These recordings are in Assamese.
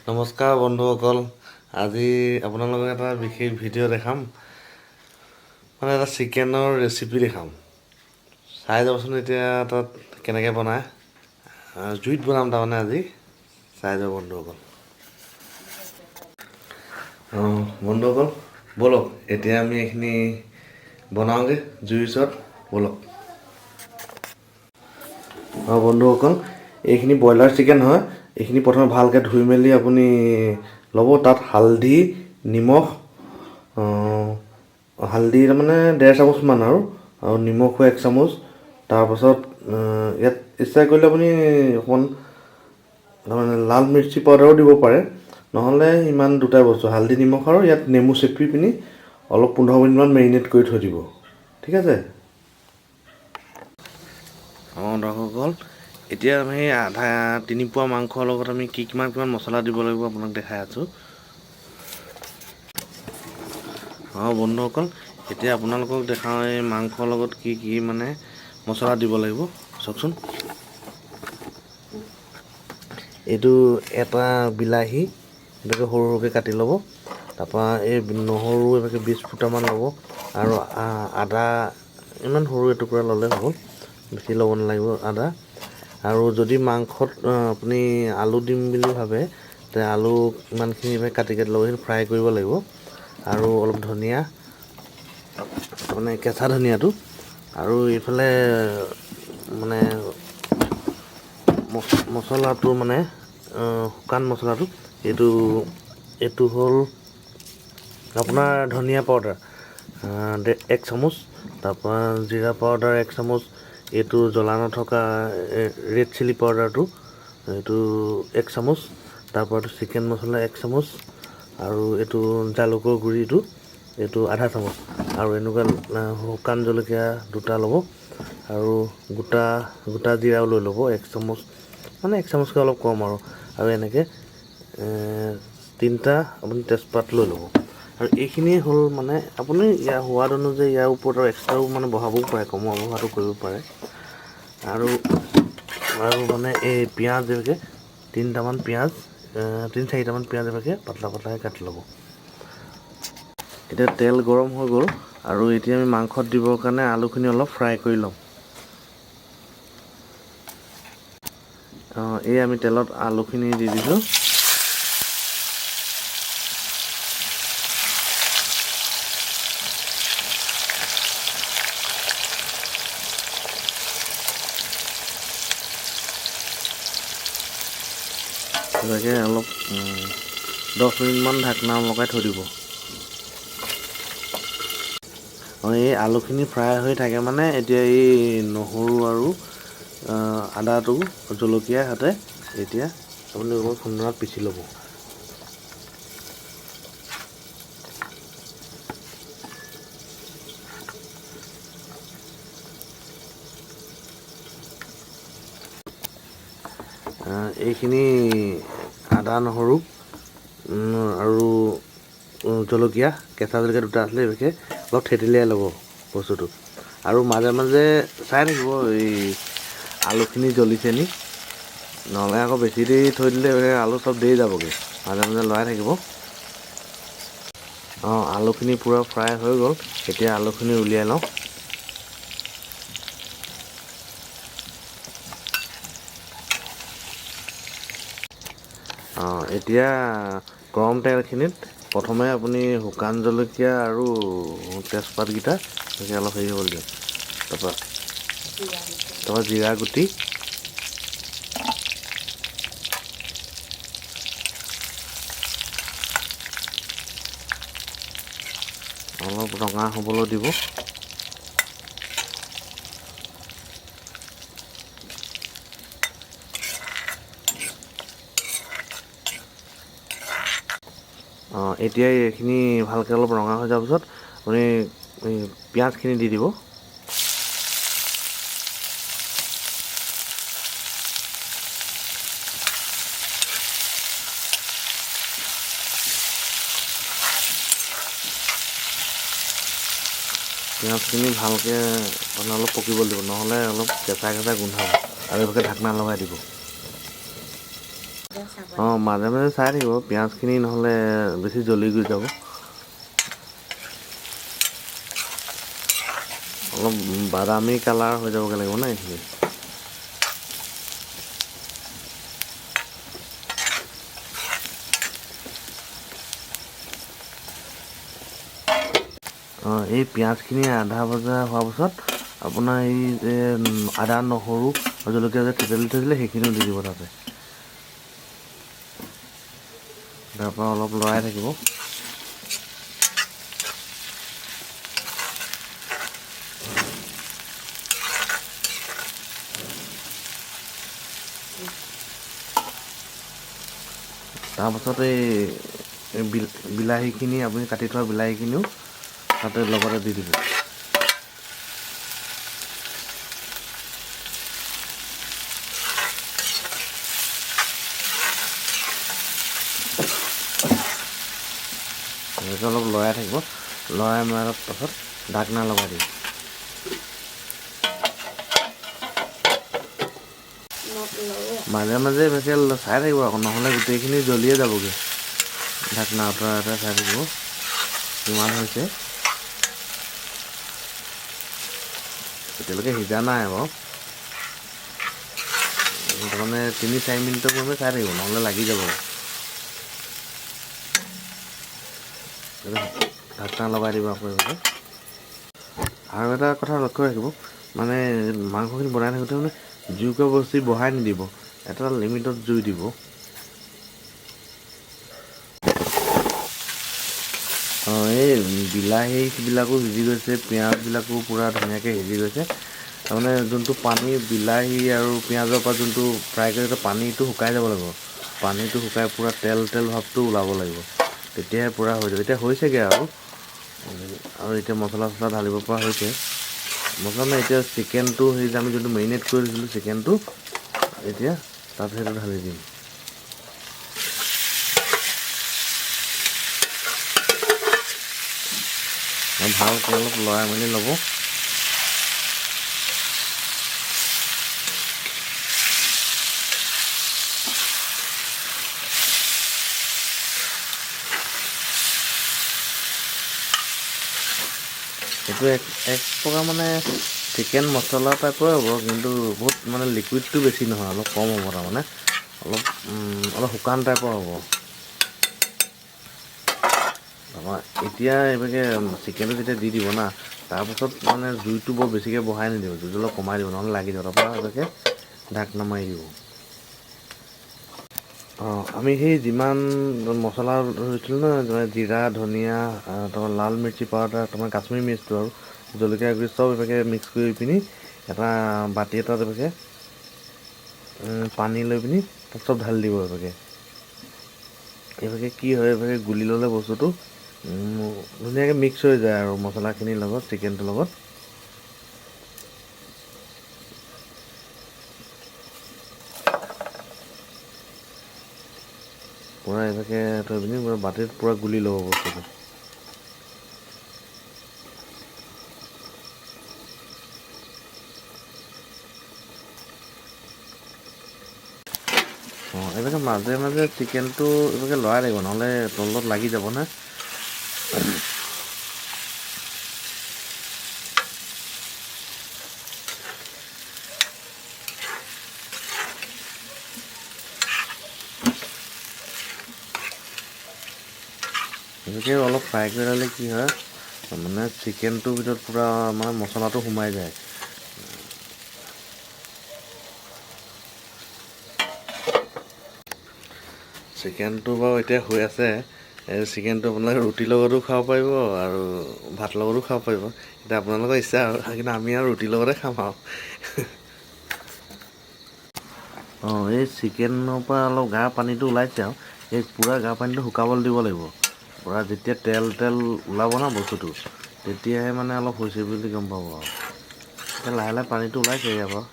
নমস্কাৰ বন্ধুসকল, আজি আপোনালোকক এটা বিশেষ ভিডিঅ' দেখাম। মানে এটা চিকেনৰ ৰেচিপি দেখাম। চাই যাবচোন এতিয়া তাত কেনেকৈ বনায়। জুইত বনাম তাৰমানে আজি, চাই যাব বন্ধুসকল। বন্ধুসকল ব'লক এতিয়া আমি এইখিনি বনাওঁগৈ জুইৰ ওচৰত, ব'লক। বন্ধুসকল, এইখিনি ব্ৰইলাৰ চিকেন হয়। এইখিনি প্ৰথমে ভালকৈ ধুই মেলি আপুনি ল'ব। তাত হালধি, নিমখ, হালধি তাৰমানে 1.5 চামুচমান আৰু নিমখো 1 চামুচ। তাৰপাছত ইয়াত ইচ্ছা কৰিলে আপুনি অকণমান তাৰমানে লাল মিৰ্চি পাউডাৰো দিব পাৰে, নহ'লে ইমান দুটাই বস্তু হালধি, নিমখ আৰু ইয়াত নেমু চেপি পিনি অলপ 15 মিনিটমান মেৰিনেট কৰি থৈ দিব, ঠিক আছে। দৰ্শকসকল, এতিয়া আমি 3 পোৱা মাংসৰ লগত আমি কিমান মছলা দিব লাগিব আপোনাক দেখাই আছোঁ। বন্ধুসকল, এতিয়া আপোনালোকক দেখাওঁ এই মাংসৰ লগত কি মানে মছলা দিব লাগিব, চাওকচোন। এইটো এটা বিলাহী এনেকৈ সৰু সৰুকৈ কাটি ল'ব। তাৰপৰা এই নহৰু এনেকৈ 20 ফুটামান ল'ব, আৰু আদা ইমান সৰু এটুকুৰা ল'লে হ'ব, বেছি ল'ব নালাগিব আদা। আৰু যদি মাংসত আপুনি আলু দিম বুলি ভাবে, তে আলু ইমানখিনি কাটি ল'ব, সেইখিনি ফ্ৰাই কৰিব লাগিব। আৰু অলপ ধনিয়া, মানে কেঁচা ধনিয়াটো, আৰু এইফালে মানে মছলাটো মানে শুকান মছলাটো, এইটো হ'ল আপোনাৰ ধনিয়া পাউডাৰ 1 চামুচ, তাৰপৰা জিৰা পাউডাৰ 1 চামুচ, এইটো জ্বলা নথকা ৰেড চিলি পাউডাৰটো এইটো 1 চামুচ, তাৰপৰা এইটো চিকেন মছলা 1 চামুচ, আৰু এইটো জালুকৰ গুড়িটো এইটো আধা চামুচ, আৰু এনেকুৱা শুকান জলকীয়া 2টা ল'ব, আৰু গোটা জিৰাও লৈ ল'ব 1 চামুচ, মানে 1 চামুচকৈ অলপ কম আৰু এনেকৈ 3টা আপুনি তেজপাত লৈ ল'ব। আৰু এইখিনিয়ে হ'ল মানে আপুনি ইয়াৰ সোৱাদ অনুযায়ী ইয়াৰ ওপৰত আৰু এক্সট্ৰাও মানে বঢ়াবও পাৰে, কমোৱা বঢ়োৱাটো কৰিব পাৰে। আৰু মানে এই পিঁয়াজ এনেকৈ 3টামান পিঁয়াজ, 3-4টামান পিঁয়াজ এনেকৈ পাতলা পাতলাকৈ কাটি ল'ব। এতিয়া তেল গৰম হৈ গ'ল, আৰু এতিয়া আমি মাংসত দিবৰ কাৰণে আলুখিনি অলপ ফ্ৰাই কৰি ল'ম। এই আমি তেলত আলুখিনি দি দিছোঁ। তেনেকৈ অলপ 10 মিনিটমান ঢাকনা লগাই থৈ দিব। এই আলুখিনি ফ্ৰাই হৈ থাকে মানে এতিয়া এই নহৰু আৰু আদাটো জলকীয়াৰ সৈতে এতিয়া আপুনি অলপ খুন্দনাত পিচি ল'ব। এইখিনি আদা, নহৰু আৰু জলকীয়া, কেঁচা জলকীয়া 2টা আছিলে, এইভাগে অলপ থেতেলিয়াই ল'ব বস্তুটো। আৰু মাজে মাজে চাই থাকিব এই আলুখিনি জ্বলিছে নি, নহ'লে আকৌ বেছি দেৰি থৈ দিলে আলু চব দেৰি যাবগৈ, মাজে মাজে লৰাই থাকিব। আলুখিনি পূৰা ফ্ৰাই হৈ গ'ল, এতিয়া আলুখিনি উলিয়াই লওঁ। এতিয়া গৰম তেলখিনিত প্ৰথমে আপুনি শুকান জলকীয়া আৰু তেজপাতকেইটা এনেকৈ অলপ হেৰি হ'ব দিয়ক, তাৰপৰা জিৰা গুটি, অলপ ৰঙা হ'বলৈ দিব। এতিয়া এইখিনি ভালকৈ অলপ ৰঙা হৈ যোৱাৰ পিছত আপুনি পিঁয়াজখিনি দি দিব। পিঁয়াজখিনি ভালকৈ মানে অলপ পকিব দিব, নহ'লে অলপ কেঁচা গোন্ধাব, আৰু এইভাগে ঢাকনা লগাই দিব। মাজে মাজে চাই থাকিব পিঁয়াজখিনি, নহ'লে বেছি জ্বলি গৈ যাব। অলপ বাদামী কালাৰ হৈ যাবগৈ লাগিব ন এইখিনি। এই পিঁয়াজখিনি আধা ভজা হোৱাৰ পাছত আপোনাৰ এই যে আদা, নহৰু আৰু জলকীয়া যে থেতেলি থৈছিলে সেইখিনিও দি দিব তাতে। তাৰপৰা অলপ লৰাই থাকিব। তাৰপাছত এই বিলাহীখিনি, আপুনি কাটি থোৱা বিলাহীখিনিও তাতে লগতে দি দিব। এনেকৈ অলপ লৰাই থাকিব। লৰাই মৰাৰ পাছত ঢাকনা লগাই দিব। মাজে মাজে এনেকৈ চাই থাকিব আকৌ, নহ'লে গোটেইখিনি জ্বলিয়ে যাবগৈ। ঢাকনা আঁতৰাই আঁতৰাই চাই থাকিব কিমান হৈছে। এতিয়ালৈকে সিজা নাই বাৰু, তাৰমানে 3-4 মিনিটৰ মূৰে চাই থাকিব, নহ'লে লাগি যাব। ঢাকনা লগাই দিব আকৌ এইভাগে। আৰু এটা কথা লক্ষ্য ৰাখিব, মানে মাংসখিনি বনাই থাকোঁতে মানে জুইকুৰা বস্তু বঢ়াই নিদিব, এটা লিমিটত জুই দিব। এই বিলাহীবিলাকো সিজি গৈছে, পিঁয়াজবিলাকো পূৰা ধুনীয়াকৈ সিজি গৈছে। তাৰমানে যোনটো পানী বিলাহী আৰু পিঁয়াজৰ পৰা যোনটো ফ্ৰাই কৰি পানীটো শুকাই যাব লাগিব। পানীটো শুকাই পূৰা তেল তেল ভাৱটো ওলাব লাগিব, তেতিয়াহে পূৰা হৈ যাব। এতিয়া হৈছেগৈ আৰু এতিয়া মছলা চছলা ঢালিব পৰা হৈছে। মছলা মানে এতিয়া চিকেনটো সেই যে আমি যোনটো মেৰিনেট কৰি দিছিলোঁ চিকেনটো, এতিয়া তাত সেইটো ঢালি দিম। ভালকৈ অলপ লৰাই মেলি ল'ব। এইটো এক প্ৰকাৰ মানে চিকেন মছলা টাইপৰে হ'ব, কিন্তু বহুত মানে লিকুইডটো বেছি নহয়, অলপ কম হ'ব। তাৰমানে অলপ শুকান টাইপৰ হ'ব। এতিয়া এইভাগে চিকেনটো যেতিয়া দি দিব না, তাৰপাছত মানে জুইটো বৰ বেছিকৈ বঢ়াই নিদিব, জুইটো অলপ কমাই দিব, নহ'লে লাগি যাব। তাৰপৰা এনেকৈ ঢাকনা মাৰি দিব। আমি সেই যিমান মছলা ধৰিছিলোঁ নহয়, জিৰা, ধনিয়া, তোমাৰ লাল মিৰ্চি পাউডাৰ, তোমাৰ কাশ্মীৰী মিৰ্চটো আৰু জলকীয়া গুড়ি চব এইভাগে মিক্স কৰি পিনি এটা বাতি এটাত এইভাগে পানী লৈ পিনি তাত চব ঢালি দিব। এইভাগে কি হয়, এইভাগে গুলি ল'লে বস্তুটো ধুনীয়াকৈ মিক্স হৈ যায় আৰু মছলাখিনিৰ লগত, চিকেনটোৰ লগত। পূৰা এইভাগে থৈ পিনি পূৰা বাতিত পূৰা গুলি ল'ব বস্তুটো। এইভাগে মাজে মাজে চিকেনটো এইভাগে লৰাই লাগিব, নহ'লে তলত লাগি যাব না। এনেকৈ অলপ ফ্ৰাই কৰি ল'লে কি হয়, মানে চিকেনটোৰ ভিতৰত পূৰা মানে মছলাটো সোমাই যায়। চিকেনটো বাৰু এতিয়া হৈ আছে। চিকেনটো আপোনালোকে ৰুটিৰ লগতো খাব পাৰিব আৰু ভাতৰ লগতো খাব পাৰিব। এতিয়া আপোনালোকৰ ইচ্ছা আৰু, কিন্তু আমি আৰু ৰুটিৰ লগতে খাম আৰু। এই চিকেনৰ পৰা অলপ গা পানীটো ওলাইছে আৰু এই পূৰা গা পানীটো শুকাবলৈ দিব লাগিব। পূৰা যেতিয়া তেল তেল ওলাব না বস্তুটো, তেতিয়াহে মানে অলপ হৈছে বুলি গম পাব আৰু। এতিয়া লাহে লাহে পানীটো ওলাইছে ইয়াৰ পৰা।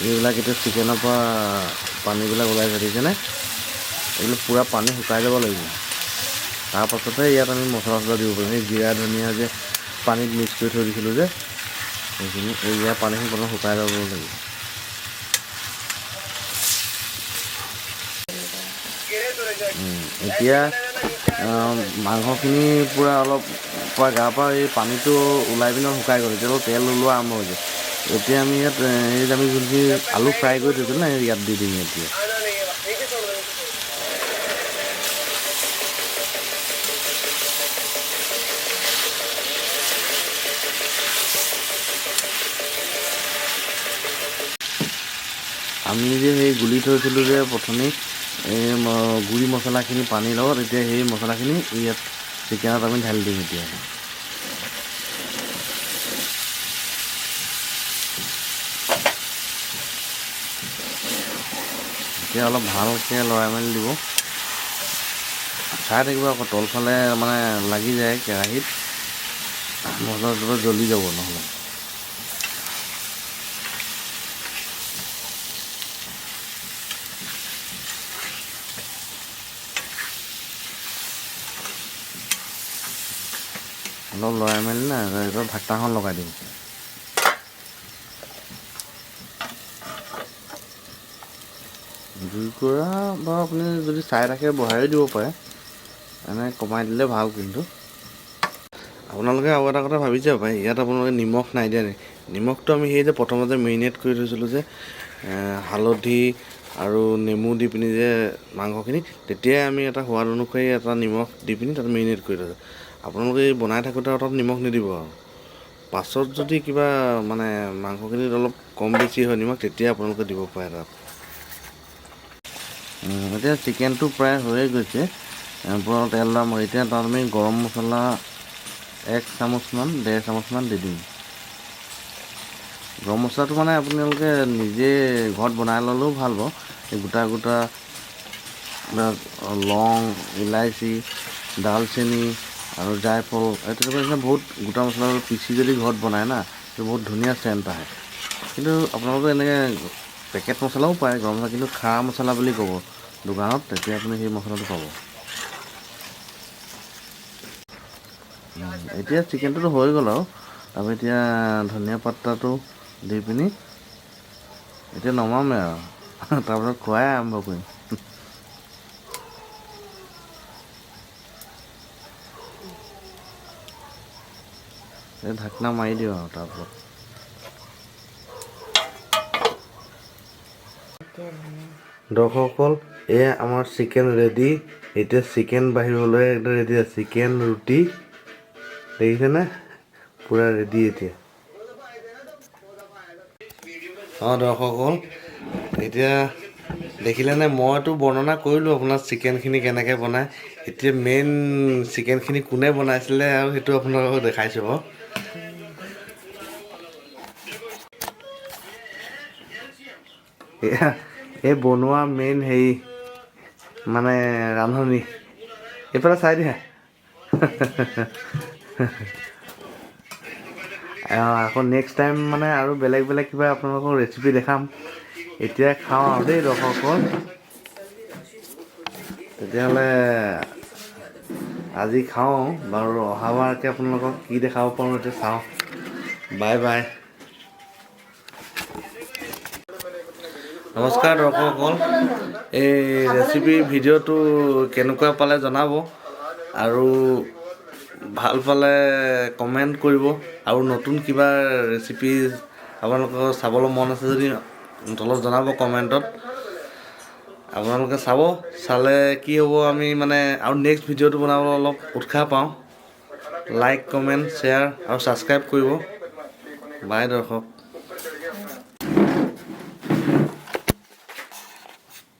এইবিলাক এতিয়া চিকেনৰ পৰা পানীবিলাক ওলাইছে, দেখিছেনে? এইবিলাক পূৰা পানী শুকাই যাব লাগিব। তাৰপাছতহে ইয়াত আমি মছলা চছলা দিব পাৰিম। এই জিৰা ধনিয়া যে পানীত মিক্স কৰি থৈ দিছিলোঁ যে, সেইখিনি ইয়াৰ পানীখিনি প্ৰথম শুকাই যাব লাগিব। এতিয়া মাংসখিনি পূৰা অলপ গাৰ পৰা এই পানীটো ওলাই পিনে শুকাই গ'ল, এতিয়া অলপ তেল ওলোৱা আৰম্ভ হৈছে। এতিয়া আমি ইয়াত আমি যোনখিনি আলু ফ্ৰাই কৰি থৈছিলোঁ না ইয়াত দি দিম এতিয়া। আমি যে সেই গুলি থৈছিলোঁ যে প্ৰথমেই এই গুড়ি মছলাখিনি পানীৰ লগত, এতিয়া সেই মছলাখিনি ইয়াত চিকেনত আমি ঢালি দিম এতিয়া। এতিয়া অলপ ভালকৈ লৰাই মেলি দিব, চাই থাকিব আকৌ তলফালে মানে লাগি যায় কেৰাহীত, মছলাটো জ্বলি যাব নহ'লে। অলপ লৰাই মেলি না ঢাকনাখন লগাই দিম। জুইকুৰা বাৰু আপুনি যদি চাই থাকে বঢ়াইও দিব পাৰে, এনে কমাই দিলে ভাল। কিন্তু আপোনালোকে আৰু এটা কথা ভাবি যাব পাৰে, ইয়াত আপোনালোকে নিমখ নাই দিয়া নি? নিমখটো আমি সেই যে প্ৰথমতে মেৰিনেট কৰি থৈছিলোঁ যে হালধি আৰু নেমু দি পিনি যে মাংসখিনি, তেতিয়াই আমি এটা সোৱাদ অনুসৰি এটা নিমখ দি পিনি তাত মেৰিনেট কৰি থৈছোঁ। আপোনালোকে এই বনাই থাকোঁতে তাত নিমখ নিদিব আৰু পাছত যদি কিবা মানে মাংসখিনিত অলপ কম বেছি হয় নিমখ, তেতিয়া আপোনালোকে দিব পাৰে তাত। এতিয়া চিকেনটো প্ৰায় হৈয়ে গৈছে, পূৰা তেল দাম। এতিয়া তাত আমি গৰম মছলা 1 চামুচমান 1.5 চামুচমান দি দিম। গৰম মছলাটো মানে আপোনালোকে নিজে ঘৰত বনাই ল'লেও ভাল পাব। এই গোটা গোটা লং, ইলাইচি, ডালচেনি আৰু জায়ফল, এই তেনেকুৱা বহুত গোটা মছলা পিচি যদি ঘৰত বনায় না, সেইটো বহুত ধুনীয়া চেণ্ট আহে। কিন্তু আপোনালোকে এনেকৈ পেকেট মছলাও পায় গৰম মছলা, কিন্তু খাৰা মছলা বুলি ক'ব দোকানত, তেতিয়া আপুনি সেই মছলাটো পাব। এতিয়া চিকেনটোতো হৈ গ'ল আৰু তাৰপৰা এতিয়া ধনিয়া পাত্তাটো দি পিনি এতিয়া নমামেই আৰু তাৰপিছত খোৱাই আৰম্ভ কৰিম। এই ঢাকনা মাৰি দিওঁ আৰু তাৰপিছত দৰ্শকসকল, এয়া আমাৰ চিকেন ৰেডি। এতিয়া চিকেন বাঢ়িবলৈ একদম ৰেডি আছে। চিকেন ৰুটি দেখিছেনে, পূৰা ৰেডি এতিয়া। দৰ্শকসকল, এতিয়া দেখিলেনে, মইতো বৰ্ণনা কৰিলোঁ আপোনাৰ চিকেনখিনি কেনেকৈ বনায়। এতিয়া মেইন চিকেনখিনি কোনে বনাইছিলে আৰু সেইটো আপোনালোকক দেখাইছোঁ বাৰু। এয়া এই বনোৱা মেইন হেৰি মানে ৰান্ধনি, এইফালে চাই দিয়া। আকৌ নেক্সট টাইম মানে আৰু বেলেগ বেলেগ কিবা আপোনালোকক ৰেচিপি দেখাম। এতিয়া খাওঁ আৰু দেই দৰ্শকসকল। তেতিয়াহ'লে আজি খাওঁ বাৰু, অহাবাৰকৈ আপোনালোকক কি দেখাব পাৰোঁ এতিয়া চাওঁ। Bye bye. নমস্কাৰ দৰ্শকসকল, এই ৰেচিপি ভিডিঅ'টো কেনেকুৱা পালে জনাব, আৰু ভাল পালে কমেণ্ট কৰিব, আৰু নতুন কিবা ৰেচিপি আপোনালোকৰ চাবলৈ মন আছে যদি তলত জনাব কমেণ্টত। আপোনালোকে চালে কি হ'ব, আমি মানে আৰু নেক্সট ভিডিঅ'টো বনাবলৈ অলপ উৎসাহ পাওঁ। লাইক, কমেণ্ট, শ্বেয়াৰ আৰু ছাবস্ক্ৰাইব কৰিব। বাই দৰ্শক।